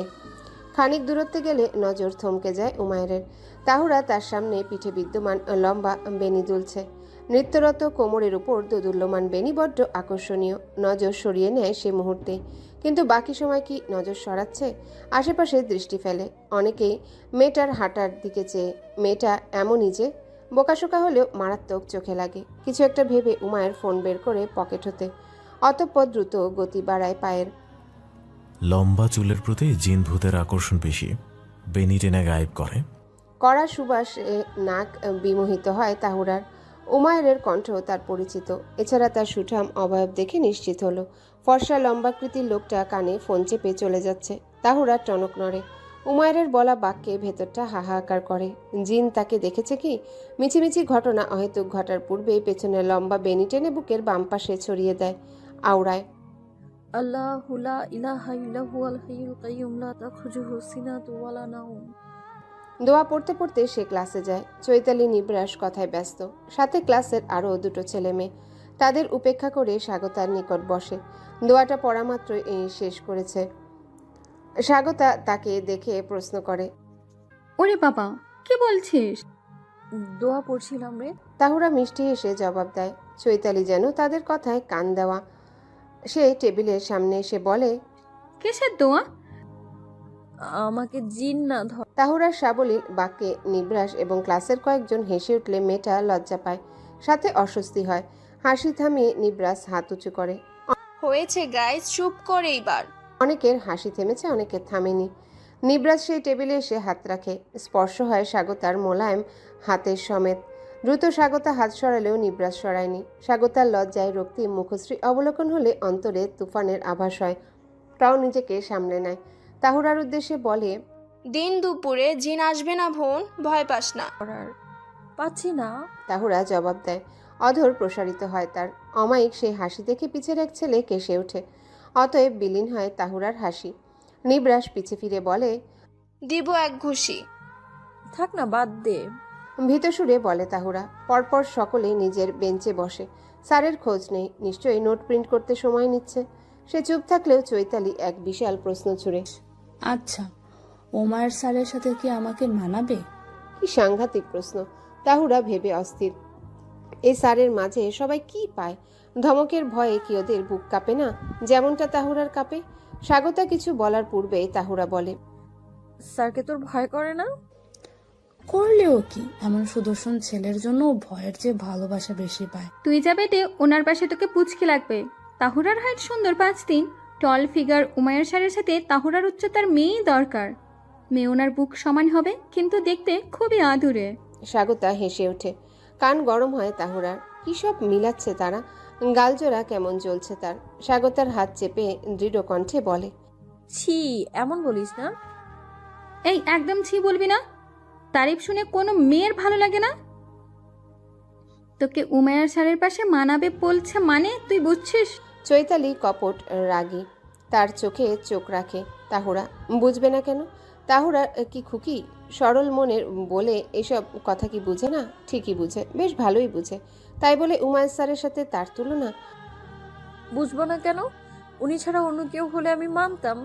খানিক দূরত্বে গেলে নজর থমকে যায় উমায়ের। তাহুরা তার সামনে পিঠে বিদ্যমান লম্বা বেনি দুলছে। নৃত্যরত কোমরের উপর দোদুল্যমান বেনি বড্ড আকর্ষণীয়। নজর সরিয়ে নেয় সে মুহূর্তে। কিন্তু বাকি সময় কি নজর সরাচ্ছে? আশেপাশে দৃষ্টি ফেলে। অনেকেই মেয়েটার হাঁটার দিকে চেয়ে। মেয়েটা এমনই যে বোকাশোকা হলেও মারাত্মক চোখে লাগে। কিছু একটা ভেবে উমায়ের ফোন বের করে পকেট হতে। অতঃপর দ্রুত গতি বাড়ায় পায়ের। লম্বা চুলের প্রতি জিন ভূতের আকর্ষণ বেশি। বেনি টেনে গায়েব করে। কড়া সুবাসে নাক বিমোহিত হয় তাহুরার। উমায়ের কণ্ঠ তার পরিচিত। এছাড়া তার সুঠাম অবয়ব দেখে নিশ্চিত হলো। ফর্সা লম্বাকৃতির লোকটা কানে ফোন চেপে চলে যাচ্ছে। তাহুরা টনক নড়ে। উমায়ের বলা বাক্যে ভেতরটা হাহাকার করে। জিন তাকে দেখেছে কি? মিছিমিছি ঘটনা অহেতুক ঘটার পূর্বে পেছনে লম্বা বেনি টেনে বুকের বাম পাশে ছড়িয়ে দেয়, আওড়ায়, আল্লাহু লা ইলাহা ইল্লা হুয়াল হাইয়ুল কাইয়্যুম লা তাখুযুহু সিনাতুন ওয়ালা নাওম। দোয়া পড়তে পড়তে সে ক্লাসে যায়। চৈতালি নিবরাস কথায় ব্যস্ত। সাথে ক্লাসের আরও দুটো ছেলে মেয়ে। তাদের উপেক্ষা করে স্বাগতার নিকট বসে। দোয়াটা পড়া মাত্রই শেষ করেছে। স্বাগতা তাকে দেখে প্রশ্ন করে, ওরে বাবা, কি বলছিস? দোয়া পড়ছিলাম রে। তাহুরা মিষ্টি হেসে জবাব দেয়। চৈতালি যেন তাদের কথায় কান দেওয়া। সে টেবিলের সামনে এসে বলে, কিসের দোয়া? আমাকে জিন না ধর। তাহুরার সাবলীল বাক্যে নিবরাস এবং ক্লাসের কয়েকজন হেসে উঠলে মেয়েটা লজ্জা পায়, সাথে অস্বস্তি হয়। হাসি থামিয়ে নিবরাস হাত উঁচু করে। হয়েছে গাইস, চুপ করে এইবার। অনেকের হাসি থেমেছে, অনেকের থামেনি। নিবরাস সেই টেবিলে এসে হাত রাখে। স্পর্শ হয় স্বাগতার মোলায়েম হাতের সমেত। দ্রুত স্বাগতা হাত সরালেও নিবরাস সরায়নি। স্বাগতার লজ্জায় রক্তিম মুখশ্রী অবলোকন হলে অন্তরে তুফানের আভাস হয়। তাও নিজেকে সামলে নেয়। তাহুরার উদ্দেশ্যে বলে, দিন দুপুরে জিন আসবে না বোন, ভয় পাস না। পাচ্ছি না। তাহুরা জবাব দেয়। অধর প্রসারিত হয় তার। অমায়িক সেই হাসি দেখে পিছের এক ছেলে কেসে ওঠে। অতএব বিলীন হয় তাহুরার হাসি। নিবরাস পিছে ফিরে বলে, দিব এক ঘুষি। থাক না, বাদ দে। ভীত সুরে বলে তাহুরা। পরপর সকলে নিজের বেঞ্চে বসে। স্যারের খোঁজ নেই, নিশ্চয়ই নোট প্রিন্ট করতে সময় নিচ্ছে। সে চুপ থাকলেও চৈতালি এক বিশাল প্রশ্ন ছুড়ে, আচ্ছা, ওমায়ের স্যারের সাথে কি আমাকে মানাবে? কি সাংঘাতিক প্রশ্ন! তাহুরা ভেবে অস্থির। এই স্যারের মাঝে সবাই কি পায়? ধমকের ভয়ে কি ওদের বুক কাঁপে না, যেমনটা তাহুরার কাঁপে? স্বাগতা কিছু বলার পূর্বে তাহুরা বলে, স্যারকে তোর ভয় করে না? করলেও কি, এমন সুদর্শন ছেলের জন্য ভয়ের চেয়ে ভালোবাসা বেশি পায়। তুই যা বেটে, ওনার পাশে তোকে পুচকে লাগবে। তাহুরার হাইট সুন্দর 5'3", টল ফিগার। উমায়ের স্যারের সাথে তাহুরার উচ্চতার মেয়েই দরকার। মেয়ে ওনার বুক সমান হবে, কিন্তু দেখতে খুবই আদুরে। স্বাগতা হেসে ওঠে। কান গরম হয় তাহুরার। কি সব মিলাচ্ছে তারা! গালজোড়া কেমন জ্বলছে তার। স্বাগতার হাত চেপে দৃঢ় কণ্ঠে বলে, ছি, এমন বলিস না। এই একদম ছি বলবি না। তারিফ শুনে কোনো মেয়ের ভালো লাগে না? তোকে উমায়ের স্যারের পাশে মানাবে বলছে মানে তুই বুঝছিস? চৈতালি কপট রাগী। তার চোখে চোখ রাখে। তাহুরা বুঝবে না কেন? তাহুরা কি খুকি? সরল মনের বলে এসব কথা কি বুঝে না? ঠিকই বুঝে, বেশ ভালোই বুঝে। তাই বলে উমায়ের স্যারের সাথে তার তুলনা? বুঝবো না কেন? উনি ছাড়া অন্য কেউ হলে আমি মানতাম,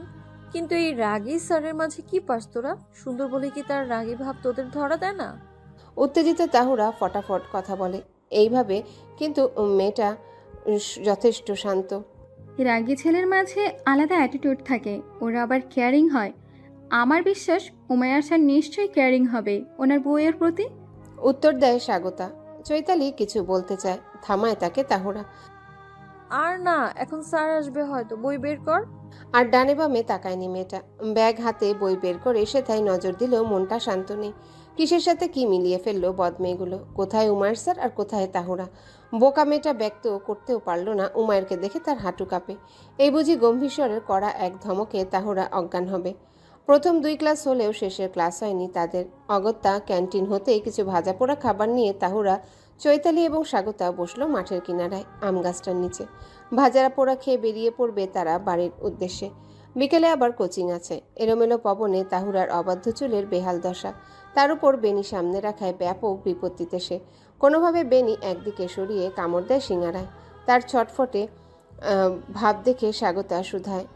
কিন্তু এই রাগী স্যারের মাঝে কি পাস তোরা? সুন্দর বলে কি তার রাগী ভাব তোদের ধরা দেয় না? উত্তেজিত তাহুরা ফটাফট কথা বলে এইভাবে, কিন্তু মেয়েটা যথেষ্ট শান্ত। রাগী ছেলের মাঝে আলাদা অ্যাটিটিউড থাকে, ওরা আবার কেয়ারিং হয়। আমার বিশ্বাস উমায়ার স্যার নিশ্চয়ই কেয়ারিং হবে ওনার বউয়ের প্রতি। উত্তর দেয় স্বাগতা। চৈতালি কিছু বলতে চায়, থামায় তাকে তাহুরা। আর না, এখন স্যার আসবে হয়তো, বই বের কর। আর ডানে বামে তাকায়নি মেয়েটা। ব্যাগ হাতে বই বের করে সেথায় নজর দিলেও মনটা শান্ত নেই। কিসের সাথে কি মিলিয়ে ফেললো বদমেয়েগুলো? কোথায় উমায়ের স্যার আর কোথায় তাহুরা? বোকা মেয়েটা ব্যক্ত করতেও পারল না উমায়েরকে দেখে তার হাঁটু কাঁপে। এই বুঝি গম্ভীর স্বরের কড়া এক ধমকে তাহুরা অজ্ঞান হবে। প্রথম 2 ক্লাস হলেও শেষের ক্লাস হয়নি তাদের। অগত্যা ক্যান্টিন হতেই কিছু ভাজা পোড়া খাবার নিয়ে তাহুরা, চৈতালি এবং স্বাগতা বসলো মাঠের কিনারায় আম গাছটার নিচে। ভাজা পোড়া খেয়ে বেরিয়ে পড়বে তারা বাড়ির উদ্দেশ্যে। বিকেলে আবার কোচিং আছে। এলোমেলো পবনে তাহুরার অবাধ্য চুলের বেহাল দশা। তার উপর বেনি সামনে রাখায় ব্যাপক বিপত্তিতে সে। কোনোভাবে বেনি একদিকে সরিয়ে কামড় দেয় সিঙারায়। তার ছটফটে ভাব দেখে স্বাগতা শুধায়,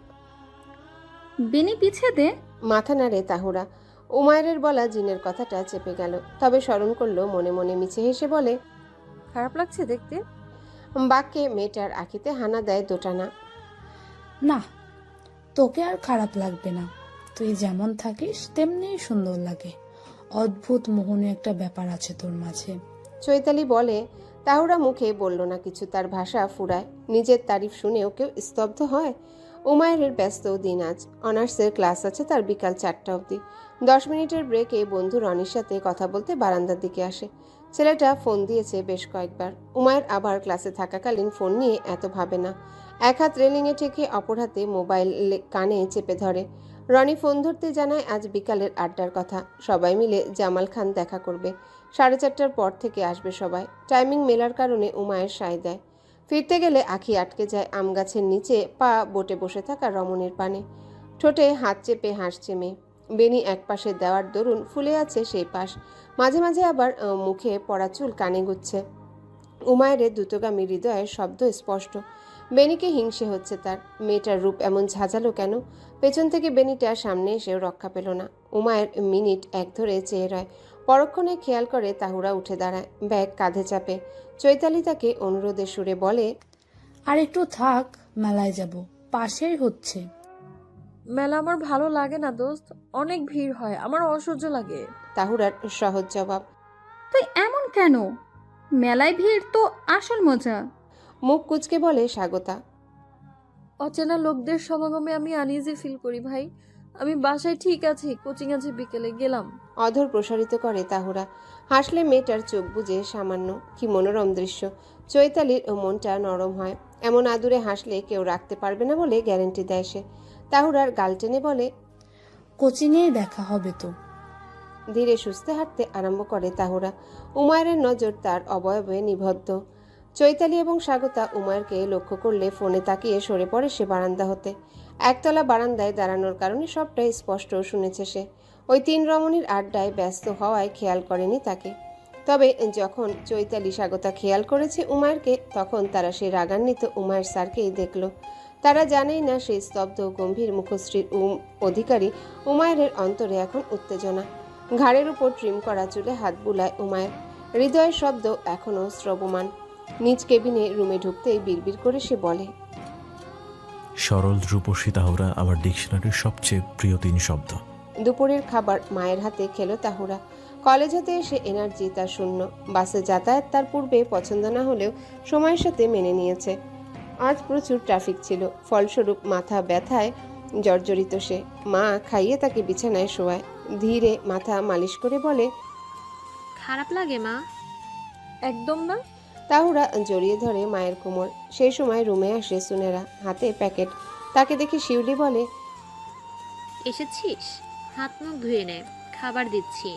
বেনি পিছে দে। মাথা নাড়ে তাহুরা। উমায়ের বলা জিনের কথাটা চেপে গেল, তবে স্মরণ করলো মনে মনে। মিছে হেসে বলে, খারাপ লাগছে দেখতে? বাক্যে মেয়েটার আঁখিতে হানা দেয় দোটানা। না, তোকে আর খারাপ লাগবে না। তুই যেমন থাকিস তেমনিই সুন্দর লাগে। অদ্ভুত মোহনীয় একটা ব্যাপার আছে তোর মাঝে। চৈতালি বলে। তাহুরা মুখে বলল না কিছু, তার ভাষা ফুরায়। নিজের তারিফ শুনেও কেউ স্তব্ধ হয়? উমায়ের ব্যস্ত দিন আজ। অনার্সের ক্লাস আছে তার বিকাল 4টা অবধি। 10 মিনিটের ব্রেকে বন্ধু রনির সাথে কথা বলতে বারান্দার দিকে আসে। ছেলেটা ফোন দিয়েছে বেশ কয়েকবার। উমায়ের আবার ক্লাসে থাকাকালীন ফোন নিয়ে এত ভাবে না। এক হাত রেলিংয়ে ঠেকে অপর হাতে মোবাইল কানে চেপে ধরে। রনি ফোন ধরতে জানায় আজ বিকালের আড্ডার কথা, সবাই মিলে জামাল খান দেখা করবে। 4:30টার পর থেকে আসবে সবাই। টাইমিং মেলার কারণে উমায়ের সায় দেয়। ফিরতে গেলে আঁখি আটকে যায় আম গাছের নিচে পা বটে বসে থাকা রমণীর পানে। ঠোঁটে হাত চেপে হাসছে মেয়ে। বেনি এক পাশে দেওয়ার দরুন ফুলে আছে সেই পাশ, মাঝে মাঝে আবার মুখে পড়া চুল কানে গুচ্ছে। উমায়ের দ্রুতগামী হৃদয়ের শব্দ স্পষ্ট। বেনিকে হিংসে হচ্ছে তার। মেয়েটার রূপ এমন ঝাঁঝালো কেন? পেছন থেকে বেনিটা সামনে এসেও রক্ষা পেল না। উমায়ের মিনিট এক ধরে চেয়ে রয়। পরক্ষণে খেয়াল করে তাহুরা উঠে দাঁড়ায়, ব্যাগ কাঁধে চাপে। চৈতালি তাকে অনুরোধের সুরে বলে, আর একটু থাক, মেলায় যাব, পাশেই হচ্ছে। মেলা আমার ভালো লাগে না দোস্ত, অনেক ভিড় হয়, আমার অসহ্য লাগে। তাহুরার সহজ জবাব। তুই এমন কেন? মেলায় ভিড় তো আসল মজা। মুখ কুচকে বলে স্বাগতা। অচেনা লোকদের সমাগমে আমি আনইজি ফিল করি ভাই। আমি বাসায় ঠিক আছি, কোচিং আছে বিকেলে, গেলাম। অধর প্রসারিত করে তাহুরা। হাসলে মেয়েটার চোখ বুজে সামান্য। কি মনোরম দৃশ্য। চৈতালির মনটা নরম হয়। এমন আদুরে হাসলে কেউ রাখতে পারবে না বলে গ্যারেন্টি দেয় সে। তাহুরার গাল টেনে বলে, কোচিংয়েই দেখা হবে তো। ধীরে সুস্থে হাঁটতে আরম্ভ করে তাহুরা। উমায়ের নজর তার অবয়বে নিবদ্ধ। চৈতালি এবং স্বাগতা উমায়েরকে লক্ষ্য করলে ফোনে তাকিয়ে সরে পড়ে সে বারান্দা হতে। একতলা বারান্দায় দাঁড়ানোর কারণে সবটাই স্পষ্ট শুনেছে সে। ওই 3 রমণীর আড্ডায় ব্যস্ত হওয়ায় খেয়াল করেনি তাকে। তবে যখন চৈতালি স্বাগতা খেয়াল করেছে উমায়েরকে, তখন তারা সেই রাগান্বিত উমায়ের স্যারকেই দেখল। তারা জানেই না সেই স্তব্ধ গম্ভীর মুখশ্রীর অধিকারী উমায়ের অন্তরে এখন উত্তেজনা। ঘাড়ের উপর ট্রিম করা চুলে হাত বুলায় উমায়ের। হৃদয়ের শব্দ এখনো শ্রবমান। নিজ কেবিনে রুমে ঢুকতেই বিড়বিড় করে সে বলে, সরল রূপসী তাহুরা আমার ডিকশনারির সবচেয়ে প্রিয় 3 শব্দ। দুপুরের খাবার মায়ের হাতে খেলো তাহুরা। কলেজ হতে এসে এনার্জি তার শূন্য। বাসে যাতায়াত তার পূর্বে পছন্দ না হলেও সময়ের সাথে মেনে নিয়েছে। আজ প্রচুর ট্রাফিক ছিল, ফলস্বরূপ মাথা ব্যথায় জর্জরিত সে। মা খাইয়ে তাকে বিছানায় শোয়ায়। ধীরে মাথা মালিশ করে বলে, খারাপ লাগে মা? একদম না। তাহুরা জড়িয়ে ধরে মায়ের কোমর। সেই সময় রুমে আসে সুনেরা, হাতে প্যাকেট। তাকে দেখে শিউলি বলে, এসেছিস? হাত মুখ ধুয়ে নে, খাবার দিচ্ছি।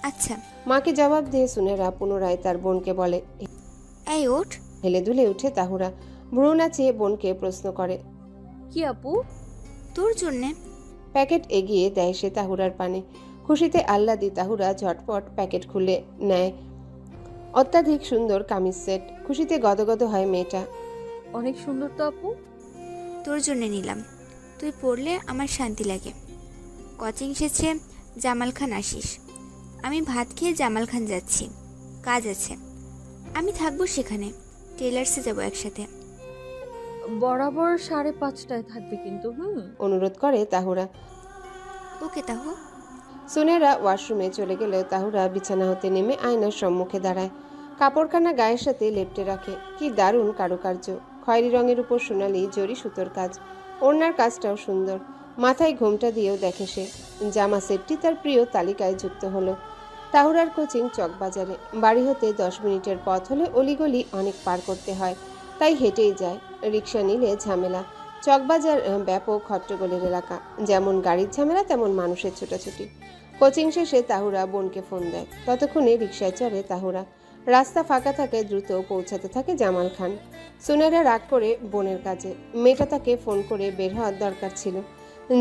আচ্ছা। মাকে জবাব দিয়ে সুনেরা পুনরায় তার বোনকে বলে, এই ওঠ। হেলে দুলে উঠে তাহুরা ভ্রু নাচিয়ে বোনকে প্রশ্ন করে, কি আপু? তোর জন্যে। প্যাকেট এগিয়ে দেয় সে তাহুরার পানে। খুশিতে আহ্লাদি তাহুরা ঝটপট প্যাকেট খুলে নেয়। অত্যাধিক সুন্দর কামিজ সেট। খুশিতে গদগদ হয় মেয়েটা। অনেক সুন্দর তো আপু। তোর জন্য নিলাম, তুই পড়লে আমার শান্তি লাগে। কোচিং শেষে জামাল খান আসিস। আমি ভাত খেয়ে জামাল খান যাচ্ছি, কাজ আছে। আমি থাকবো সেখানে, টেলার্সে যাবো একসাথে। বরাবর 5:30টায় থাকবে কিন্তু। অনুরোধ করে তাহুরা। ওকে তাহু। সুনেরা ওয়াশরুমে চলে গেলেও তাহুরা বিছানা হতে নেমে আয়নার সম্মুখে দাঁড়ায়। কাপড়খানা গায়ের সাথে লেপটে রাখে। কি দারুণ কারুকার্য। খয়েরি রঙের উপর সোনালি জরি সুতোর কাজ। ওড়নার কাজটাও সুন্দর। মাথায় ঘোমটা দিয়েও দেখে সে। জামা সেটটি তার প্রিয় তালিকায় যুক্ত হলো। তাহুরার কোচিং চকবাজারে। বাড়ি হতে 10 মিনিটের পথ হলে অলিগলি অনেক পার করতে হয়, তাই হেঁটেই যায়। রিক্সা নিলে ঝামেলা। চকবাজার ব্যাপক হট্টগোলের এলাকা। যেমন গাড়ির ঝামেলা তেমন মানুষের ছোটাছুটি। কোচিং শেষে তাহুরা বোনকে ফোন দেয়। ততক্ষণে রিক্সায় চড়ে তাহুরা। রাস্তা ফাঁকা থাকে, দ্রুত পৌঁছাতে থাকে জামাল খান। সুনেরা রাগ করে বোনের কাজে। মেয়েটা তাকে ফোন করে বের হওয়ার দরকার ছিল।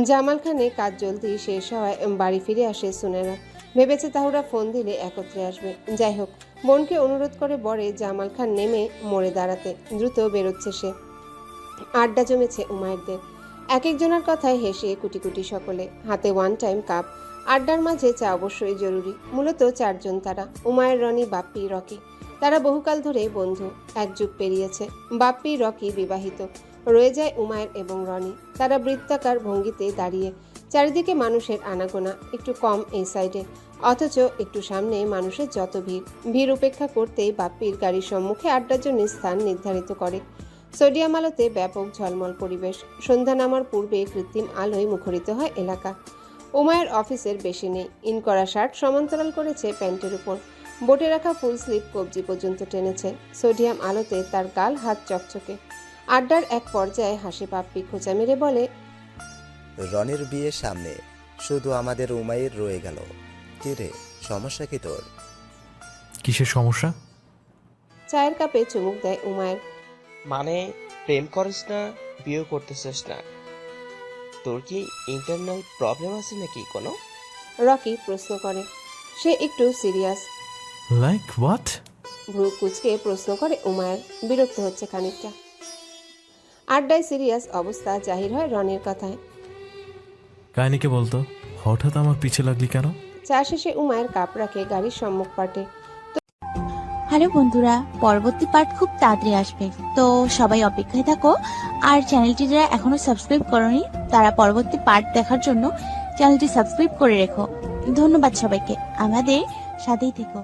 জামাল খানে কাজ জলদি শেষ হওয়ায় বাড়ি ফিরে আসে সুনেরা। ভেবেছে তাহুরা ফোন দিলে একত্রে আসবে। যাই হোক, বোনকে অনুরোধ করে বলে জামাল খান নেমে মোড়ে দাঁড়াতে। দ্রুত বেরোচ্ছে সে। আড্ডা জমেছে উমায়েরদের। এক একজনের কথায় হেসে কুটি কুটি সকলে। হাতে 1 টাইম কাপ। আড্ডার মাঝে চা অবশ্যই জরুরি। মূলত 4 জন তারা, উমায়ের, রনি, বাপ্পি, রকি। তারা বহুকাল ধরে বন্ধু। 1 যুগ পেরিয়েছে। বাপ্পি, রকি বিবাহিত। রয়ে যায় উমায়ের এবং রনি। তারা বৃত্তাকার ভঙ্গিতে দাঁড়িয়ে। চারিদিকে মানুষের আনাগোনা, একটু কম এই সাইডে, অথচ একটু সামনে মানুষের যত ভিড়। ভিড় উপেক্ষা করতেই বাপ্পির গাড়ির সম্মুখে আড্ডার জন্য স্থান নির্ধারিত করে। সোডিয়াম আলোতে ব্যাপক ঝলমল পরিবেশ। সন্ধ্যা নামার পূর্বে কৃত্রিম আলোয় মুখরিত হয় এলাকা। উমায়ের অফিসের বেশি নেই। ইন করা শার্ট সমান্তরাল করেছে প্যান্টের উপর। বোটে রাখা ফুল স্লিপ কবজি পর্যন্ত টেনেছে। সোডিয়াম আলোতে তার গাল হাত চকচকে। আড্ডার এক পর্যায়ে হাসি পাপ্পি খোঁচা মেরে বলে, রনির বিয়ের সামনে শুধু আমাদের উমাইর রয়ে গেল। কি রে, সমস্যা কি তোর? কিসের সমস্যা? চায়ের কাপে চুমুক দেয় উমায়ের। মানে প্রেম করিস না, বিয়ে করতেছিস না? তোর কি ইন্টারনাল প্রবলেম আছে নাকি কোনো? রকি প্রশ্ন করে। সে একটু সিরিয়াস। Like what? ভ্রু কুচকে প্রশ্ন করে উমায়ের। বিরক্ত হচ্ছে খানিকটা। আড্ডায় সিরিয়াস অবস্থা জাহির হয় রনির কথায়। কাহিনীকে বলতো, হঠাৎ আমার পিছে লাগলি কেন? চা শেষে উমায়ের কাপ রাখে গাড়ির সম্মুখ পাটে। হ্যালো বন্ধুরা, পরবর্তী পার্ট খুব তাড়াতাড়ি আসবে, তো সবাই অপেক্ষায় থাকো। আর চ্যানেলটি যারা এখনো সাবস্ক্রাইব করনি তারা পরবর্তী পার্ট দেখার জন্য চ্যানেলটি সাবস্ক্রাইব করে রেখো। ধন্যবাদ সবাইকে, আমাদের সাথেই থেকো।